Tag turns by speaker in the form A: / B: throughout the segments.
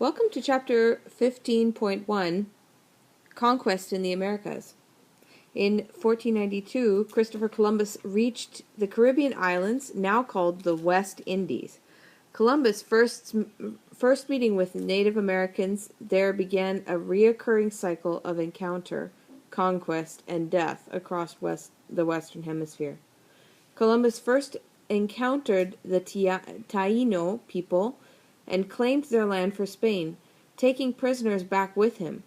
A: Welcome to Chapter 15.1, Conquest in the Americas. In 1492, Christopher Columbus reached the Caribbean islands, now called the West Indies. Columbus' first meeting with Native Americans there began a reoccurring cycle of encounter, conquest, and death across the Western Hemisphere. Columbus first encountered the Taino people and claimed their land for Spain, taking prisoners back with him.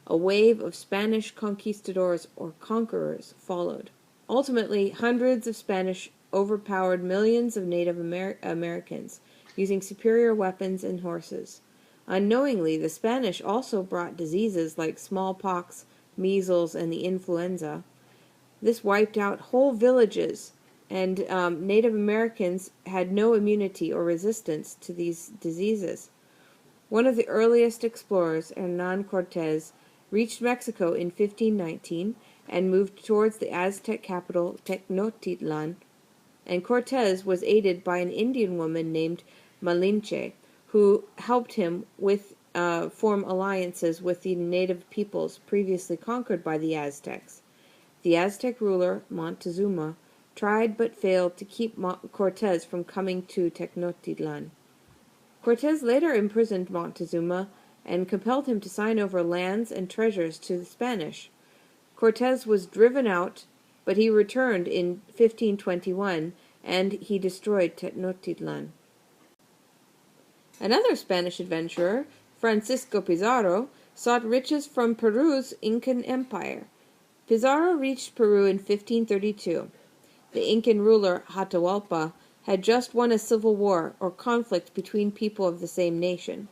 A: A wave of Spanish conquistadors or conquerors followed. Ultimately, hundreds of Spanish overpowered millions of Native Americans, using superior weapons and horses. Unknowingly, the Spanish also brought diseases like smallpox, measles, and the influenza. This wiped out whole villages, and Native Americans had no immunity or resistance to these diseases. One of the earliest explorers, Hernán Cortés, reached Mexico in 1519 and moved towards the Aztec capital Tenochtitlan, and Cortés was aided by an Indian woman named Malinche, who helped him form alliances with the native peoples previously conquered by the Aztecs. The Aztec ruler, Montezuma, tried but failed to keep Cortés from coming to Tenochtitlan. Cortés later imprisoned Montezuma and compelled him to sign over lands and treasures to the Spanish. Cortés was driven out, but he returned in 1521 and he destroyed Tenochtitlan. Another Spanish adventurer, Francisco Pizarro, sought riches from Peru's Incan Empire. Pizarro reached Peru in 1532. The Incan ruler, Atahualpa, had just won a civil war or conflict between people of the same nation.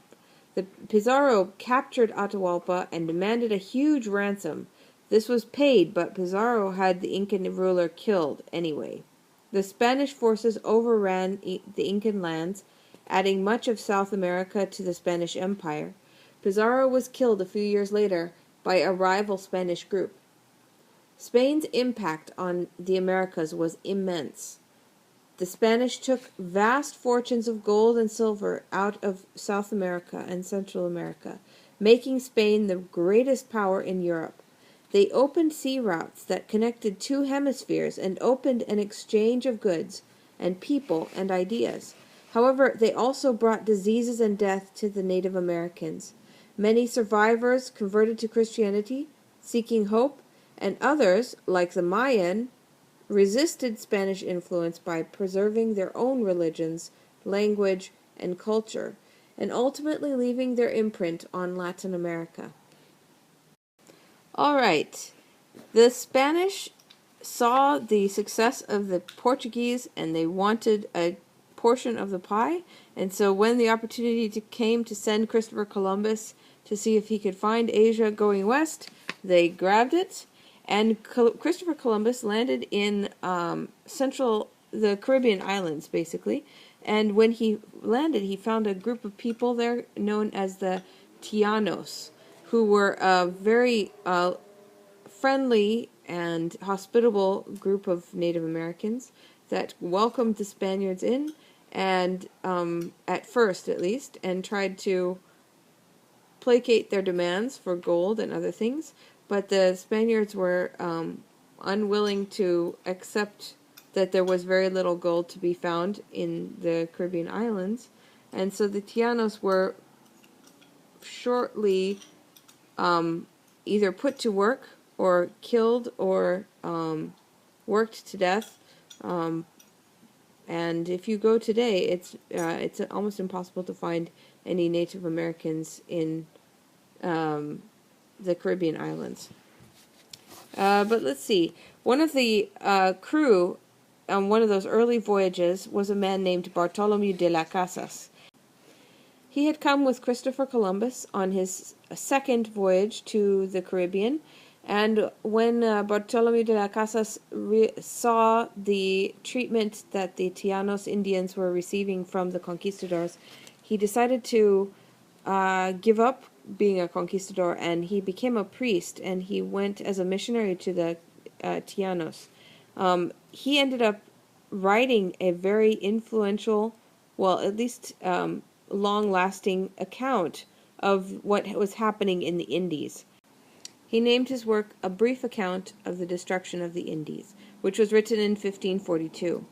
A: Pizarro captured Atahualpa and demanded a huge ransom. This was paid, but Pizarro had the Incan ruler killed anyway. The Spanish forces overran the Incan lands, adding much of South America to the Spanish Empire. Pizarro was killed a few years later by a rival Spanish group. Spain's impact on the Americas was immense. The Spanish took vast fortunes of gold and silver out of South America and Central America, making Spain the greatest power in Europe. They opened sea routes that connected two hemispheres and opened an exchange of goods and people and ideas. However, they also brought diseases and death to the Native Americans. Many survivors converted to Christianity, seeking hope, and others, like the Mayan, resisted Spanish influence by preserving their own religions, language, and culture, and ultimately leaving their imprint on Latin America. All right, the Spanish saw the success of the Portuguese and they wanted a portion of the pie, and so when the opportunity came to send Christopher Columbus to see if he could find Asia going west, they grabbed it. And Christopher Columbus landed in the Caribbean islands, basically. And when he landed, he found a group of people there known as the Tianos, who were a very friendly and hospitable group of Native Americans that welcomed the Spaniards in, and at first at least, and tried to placate their demands for gold and other things. But the Spaniards were unwilling to accept that there was very little gold to be found in the Caribbean islands. And so the Tianos were shortly either put to work or killed or worked to death. And if you go today, it's almost impossible to find any Native Americans in the Caribbean islands. But let's see. One of the crew on one of those early voyages was a man named Bartolomé de las Casas. He had come with Christopher Columbus on his second voyage to the Caribbean, and when Bartolomé de las Casas saw the treatment that the Tianos Indians were receiving from the conquistadors, he decided to give up being a conquistador, and he became a priest, and he went as a missionary to the Tianos. He ended up writing a very influential, well, at least long-lasting account of what was happening in the Indies. He named his work A Brief Account of the Destruction of the Indies, which was written in 1542.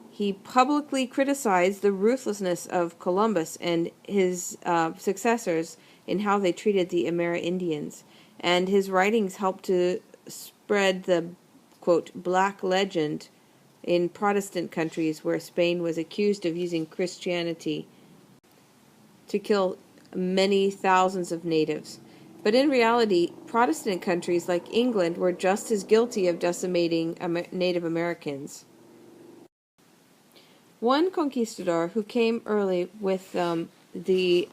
A: He publicly criticized the ruthlessness of Columbus and his successors in how they treated the Amerindians, and his writings helped to spread the, quote, black legend in Protestant countries where Spain was accused of using Christianity to kill many thousands of natives. But in reality, Protestant countries like England were just as guilty of decimating Native Americans. One conquistador who came early with the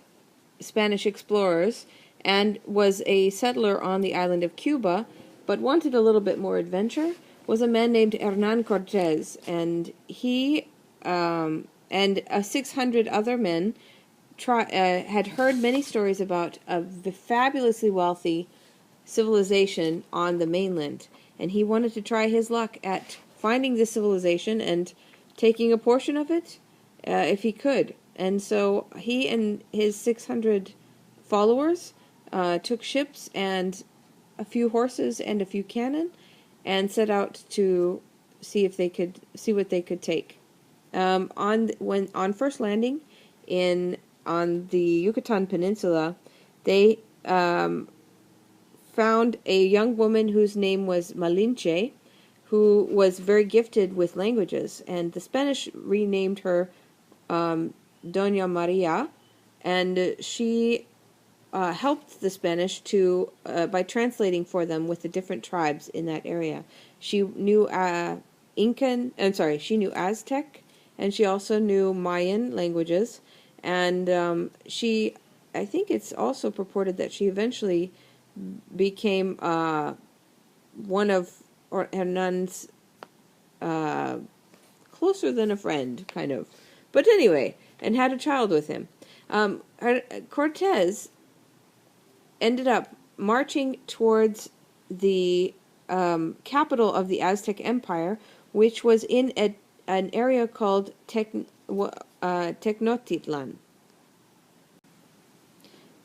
A: Spanish explorers and was a settler on the island of Cuba, but wanted a little bit more adventure, was a man named Hernan Cortes, and he and 600 other men had heard many stories about a fabulously wealthy civilization on the mainland, and he wanted to try his luck at finding this civilization and taking a portion of it if he could. And so he and his 600 followers took ships and a few horses and a few cannon and set out to see if they could see what they could take. On first landing on the Yucatan Peninsula, they found a young woman whose name was Malinche, who was very gifted with languages, and the Spanish renamed her Doña Maria, and she helped the Spanish to by translating for them with the different tribes in that area. She knew she knew Aztec, and she also knew Mayan languages, and I think it's also purported that she eventually became one of Hernan's closer than a friend, kind of. But anyway, and had a child with him. Cortes ended up marching towards the capital of the Aztec Empire, which was in an area called Tenochtitlan.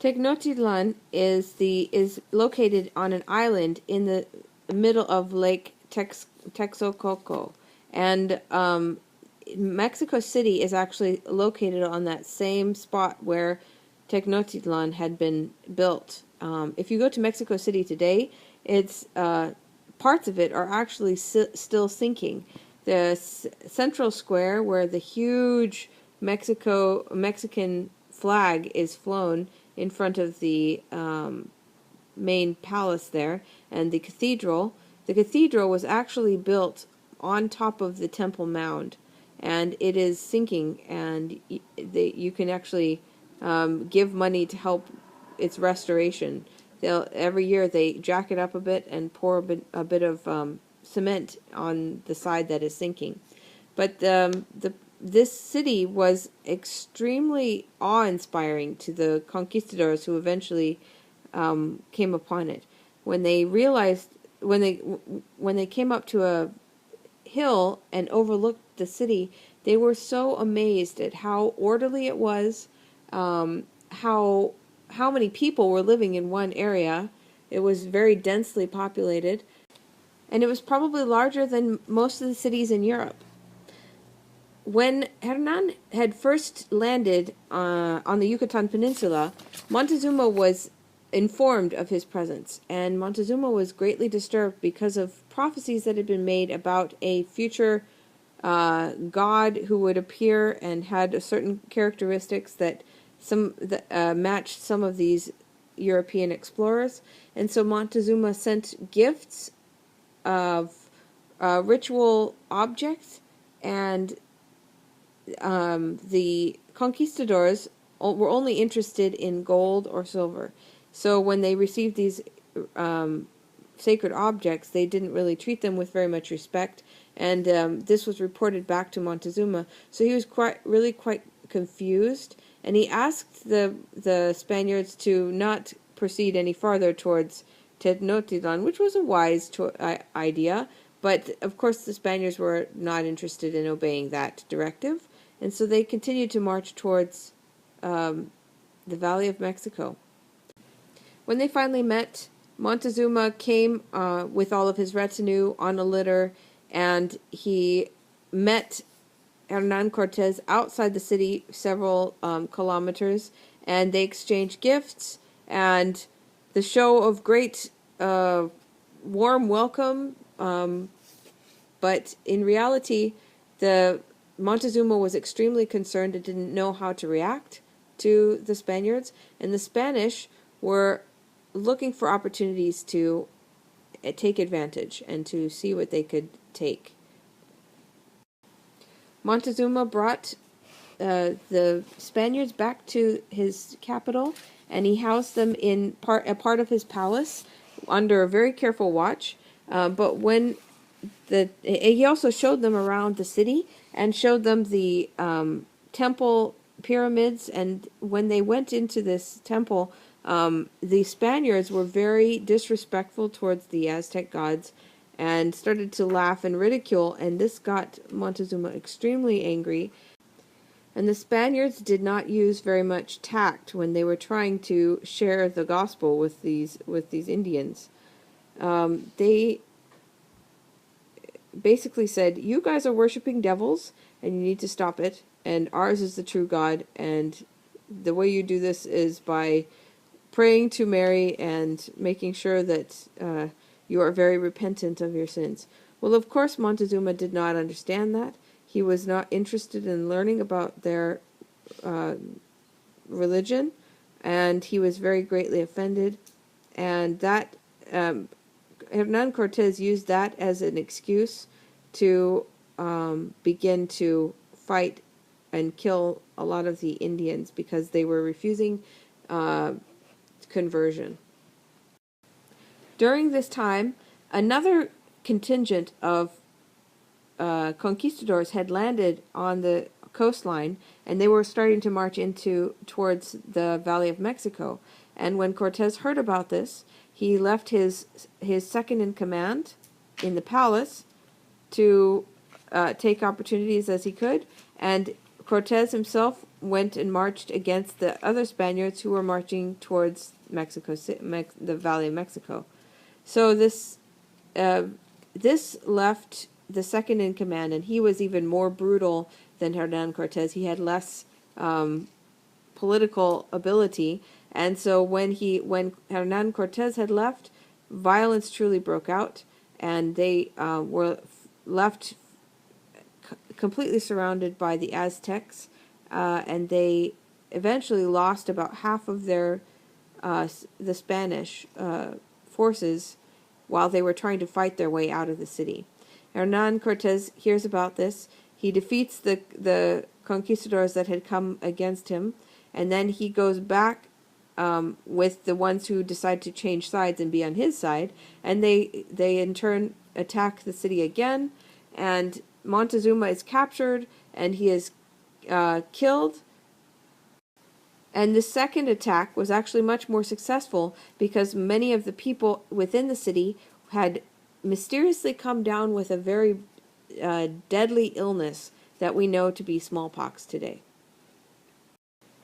A: Tenochtitlan is located on an island in the middle of Lake Texcoco, and Mexico City is actually located on that same spot where Tenochtitlan had been built. If you go to Mexico City today, it's parts of it are actually still sinking. The central square where the huge Mexican flag is flown in front of the main palace there, and the cathedral was actually built on top of the Temple Mound, and it is sinking, and you can actually give money to help its restoration. Every year they jack it up a bit and pour a bit of cement on the side that is sinking. But this city was extremely awe-inspiring to the conquistadors who eventually came upon it. When they realized, when they came up to a hill and overlooked the city, they were so amazed at how orderly it was, how many people were living in one area. It was very densely populated, and it was probably larger than most of the cities in Europe. When Hernan had first landed on the Yucatan Peninsula, Montezuma was informed of his presence, and Montezuma was greatly disturbed because of prophecies that had been made about a future god who would appear and had certain characteristics that matched some of these European explorers. And so Montezuma sent gifts of ritual objects, and the conquistadors were only interested in gold or silver. So when they received these sacred objects, they didn't really treat them with very much respect, and this was reported back to Montezuma. So he was really quite confused, and he asked the Spaniards to not proceed any farther towards Tenochtitlan, which was a wise idea, but of course the Spaniards were not interested in obeying that directive, and so they continued to march towards the Valley of Mexico. When they finally met, Montezuma came with all of his retinue on a litter, and he met Hernan Cortez outside the city several kilometers, and they exchanged gifts, and the show of great warm welcome, but in reality, the Montezuma was extremely concerned and didn't know how to react to the Spaniards, and the Spanish were looking for opportunities to take advantage and to see what they could take. Montezuma brought the Spaniards back to his capital, and he housed them in a part of his palace under a very careful watch. But when he also showed them around the city and showed them the temple pyramids, and when they went into this temple, the Spaniards were very disrespectful towards the Aztec gods and started to laugh and ridicule, and this got Montezuma extremely angry. And the Spaniards did not use very much tact when they were trying to share the gospel with these Indians. They basically said, "You guys are worshiping devils, and you need to stop it, and ours is the true God, and the way you do this is by praying to Mary and making sure that you are very repentant of your sins." Well, of course, Montezuma did not understand that. He was not interested in learning about their religion, and he was very greatly offended. And that Hernan Cortez used that as an excuse to begin to fight and kill a lot of the Indians because they were refusing conversion. During this time, another contingent of conquistadors had landed on the coastline, and they were starting to march towards the Valley of Mexico. And when Cortez heard about this, he left his second in command in the palace to take opportunities as he could, and Cortez himself went and marched against the other Spaniards who were marching towards Mexico, the Valley of Mexico. So this left the second in command, and he was even more brutal than Hernan Cortez. He had less political ability, and so when Hernan Cortez had left, violence truly broke out, and they were left completely surrounded by the Aztecs, and they eventually lost about half of the Spanish forces while they were trying to fight their way out of the city. Hernan Cortez hears about this. He defeats the conquistadors that had come against him, and then he goes back with the ones who decide to change sides and be on his side, and they in turn attack the city again, and Montezuma is captured, and he is killed. And the second attack was actually much more successful because many of the people within the city had mysteriously come down with a very deadly illness that we know to be smallpox today.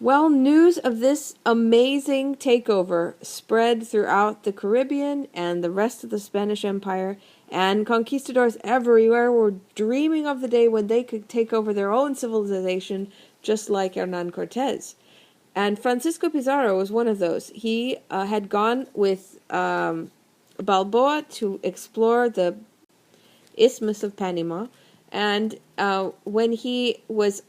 A: Well, news of this amazing takeover spread throughout the Caribbean and the rest of the Spanish Empire, and conquistadors everywhere were dreaming of the day when they could take over their own civilization just like Hernan Cortez. And Francisco Pizarro was one of those. He had gone with Balboa to explore the Isthmus of Panama, and when he was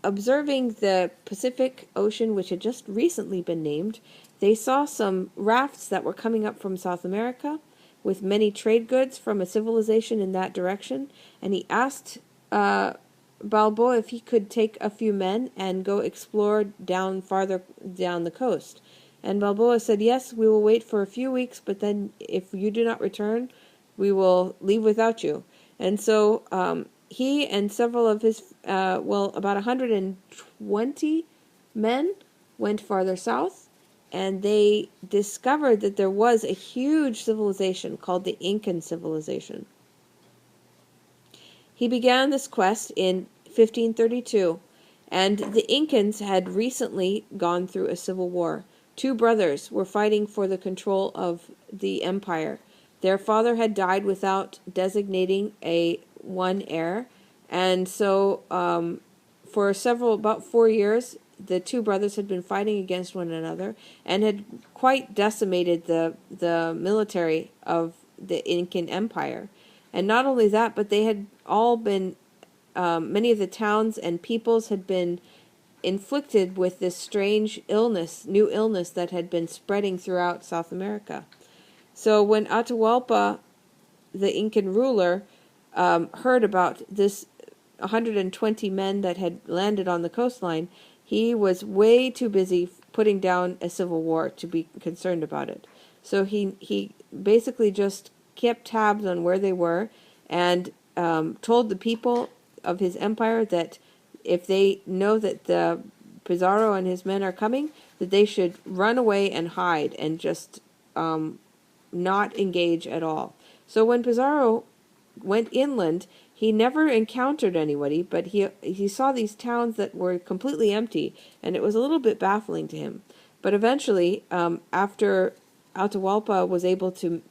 A: observing the Pacific Ocean, which had just recently been named, they saw some rafts that were coming up from South America with many trade goods from a civilization in that direction, and he asked Balboa if he could take a few men and go explore farther down the coast. And Balboa said, "Yes, we will wait for a few weeks, but then if you do not return, we will leave without you." And so he and several of his, about 120 men went farther south, and they discovered that there was a huge civilization called the Incan civilization. He began this quest in 1532, And the Incans had recently gone through a civil war. Two brothers were fighting for the control of the empire. Their father had died without designating one heir, and so for about 4 years, the two brothers had been fighting against one another and had quite decimated the military of the Incan Empire. And not only that, but they had all been, many of the towns and peoples had been inflicted with this strange illness, new illness that had been spreading throughout South America. So when Atahualpa, the Incan ruler, heard about this 120 men that had landed on the coastline, he was way too busy putting down a civil war to be concerned about it. So he basically just kept tabs on where they were and told the people of his empire that if they know that the Pizarro and his men are coming, that they should run away and hide and just not engage at all. So when Pizarro went inland, he never encountered anybody, but he saw these towns that were completely empty, and it was a little bit baffling to him. But eventually, after Atahualpa was able to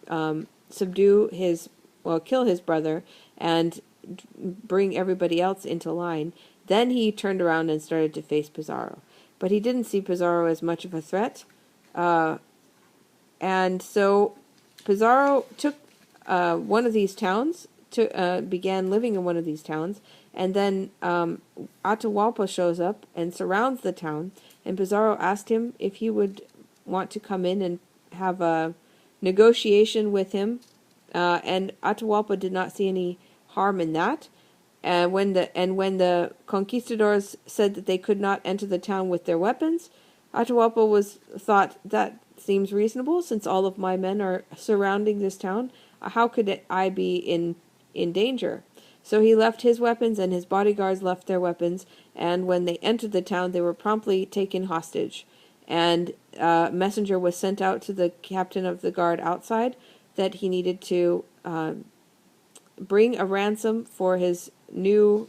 A: kill his brother and bring everybody else into line, then he turned around and started to face Pizarro. But he didn't see Pizarro as much of a threat, and so Pizarro took one of these towns, began living in one of these towns, and then Atahualpa shows up and surrounds the town, and Pizarro asked him if he would want to come in and have a negotiation with him, and Atahualpa did not see any harm in that. And when the conquistadors said that they could not enter the town with their weapons, Atahualpa thought that seems reasonable, since all of my men are surrounding this town. How could I be in danger? So he left his weapons, and his bodyguards left their weapons, and when they entered the town, they were promptly taken hostage. And a messenger was sent out to the captain of the guard outside that he needed to bring a ransom for his new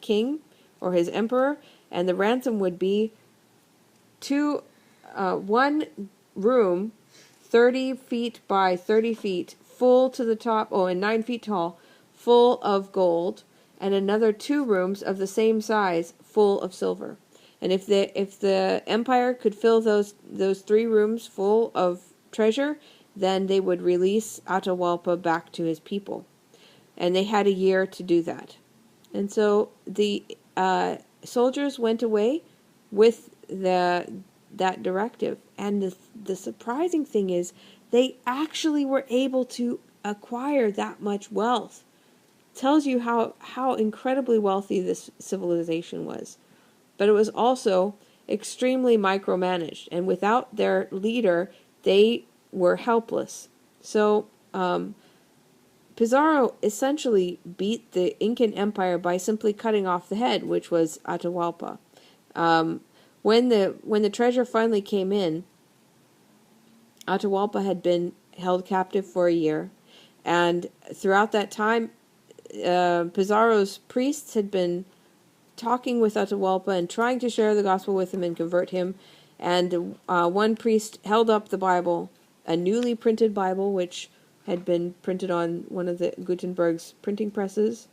A: king or his emperor, and the ransom would be one room 30 feet by 30 feet, full to the top, and 9 feet tall, full of gold, and another 2 rooms of the same size, full of silver. And if the empire could fill those 3 rooms full of treasure, then they would release Atahualpa back to his people. And they had a year to do that. And so the soldiers went away with that directive. And the surprising thing is, they actually were able to acquire that much wealth. Tells you how incredibly wealthy this civilization was. But it was also extremely micromanaged, and without their leader, they were helpless. So Pizarro essentially beat the Incan Empire by simply cutting off the head, which was Atahualpa. When the treasure finally came in, Atahualpa had been held captive for a year, and throughout that time, Pizarro's priests had been talking with Atahualpa and trying to share the gospel with him and convert him. And one priest held up the Bible, a newly printed Bible, which had been printed on one of the Gutenberg's printing presses.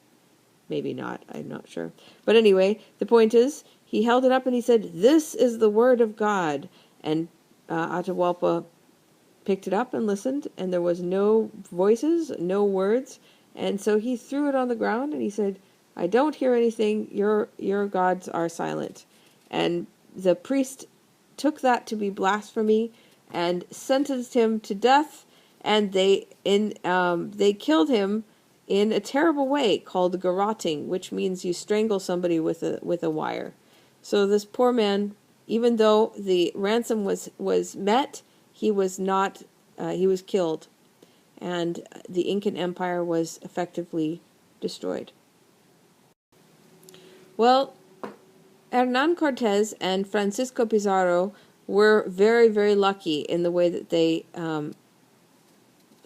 A: Maybe not, I'm not sure. But anyway, the point is, he held it up and he said, "This is the word of God." And Atahualpa picked it up and listened, and there was no voices, no words. And so he threw it on the ground and he said, "I don't hear anything, your gods are silent." And the priest took that to be blasphemy and sentenced him to death, and they killed him in a terrible way called garroting, which means you strangle somebody with a wire. So this poor man, even though the ransom was met, he was not he was killed, and the Incan Empire was effectively destroyed. Well, Hernan Cortés and Francisco Pizarro were very, very lucky in the way that they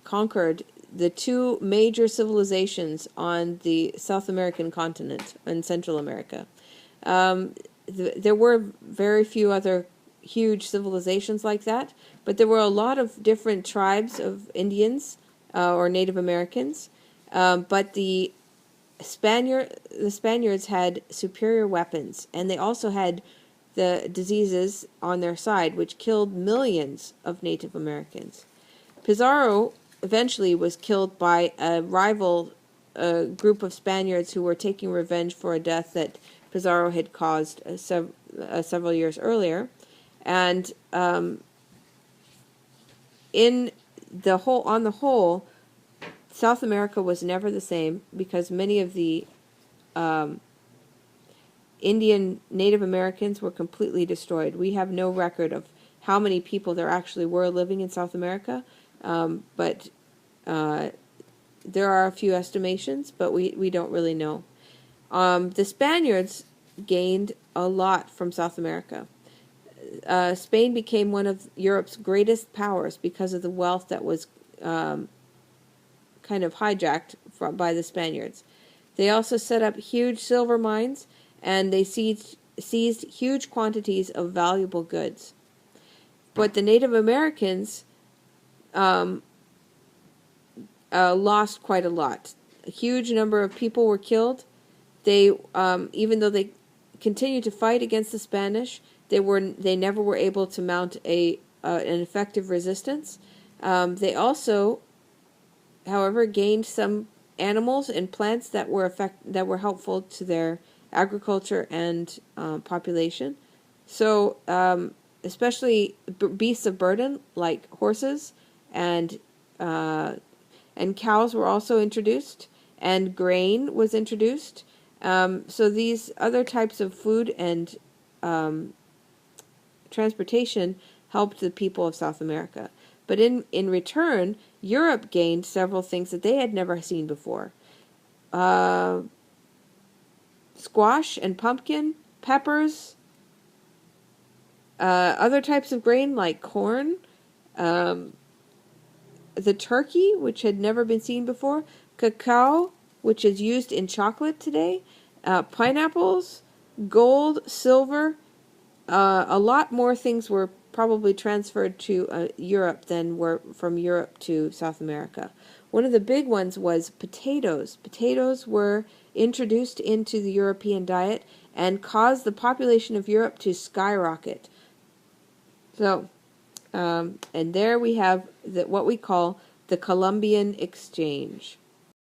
A: conquered the 2 major civilizations on the South American continent and Central America. There were very few other huge civilizations like that, but there were a lot of different tribes of Indians or Native Americans. But the Spaniards had superior weapons, and they also had the diseases on their side, which killed millions of Native Americans. Pizarro eventually was killed by a rival group of Spaniards who were taking revenge for a death that Pizarro had caused several years earlier. And on the whole, South America was never the same, because many of the Indian Native Americans were completely destroyed. We have no record of how many people there actually were living in South America, but there are a few estimations, but we don't really know. The Spaniards gained a lot from South America. Spain became one of Europe's greatest powers because of the wealth that was kind of hijacked by the Spaniards. They also set up huge silver mines, and they seized huge quantities of valuable goods. But the Native Americans lost quite a lot. A huge number of people were killed. They, even though they continued to fight against the Spanish, they never were able to mount an effective resistance. They also, however, gained some animals and plants that were helpful to their agriculture and population. So, especially beasts of burden like horses and cows were also introduced, and grain was introduced. So these other types of food and transportation helped the people of South America. But in return, Europe gained several things that they had never seen before. Squash and pumpkin, peppers, other types of grain like corn, the turkey, which had never been seen before, cacao, which is used in chocolate today, pineapples, gold, silver. A lot more things were probably transferred to Europe than were from Europe to South America. One of the big ones was potatoes. Potatoes were introduced into the European diet and caused the population of Europe to skyrocket. So, and there we have what we call the Columbian Exchange.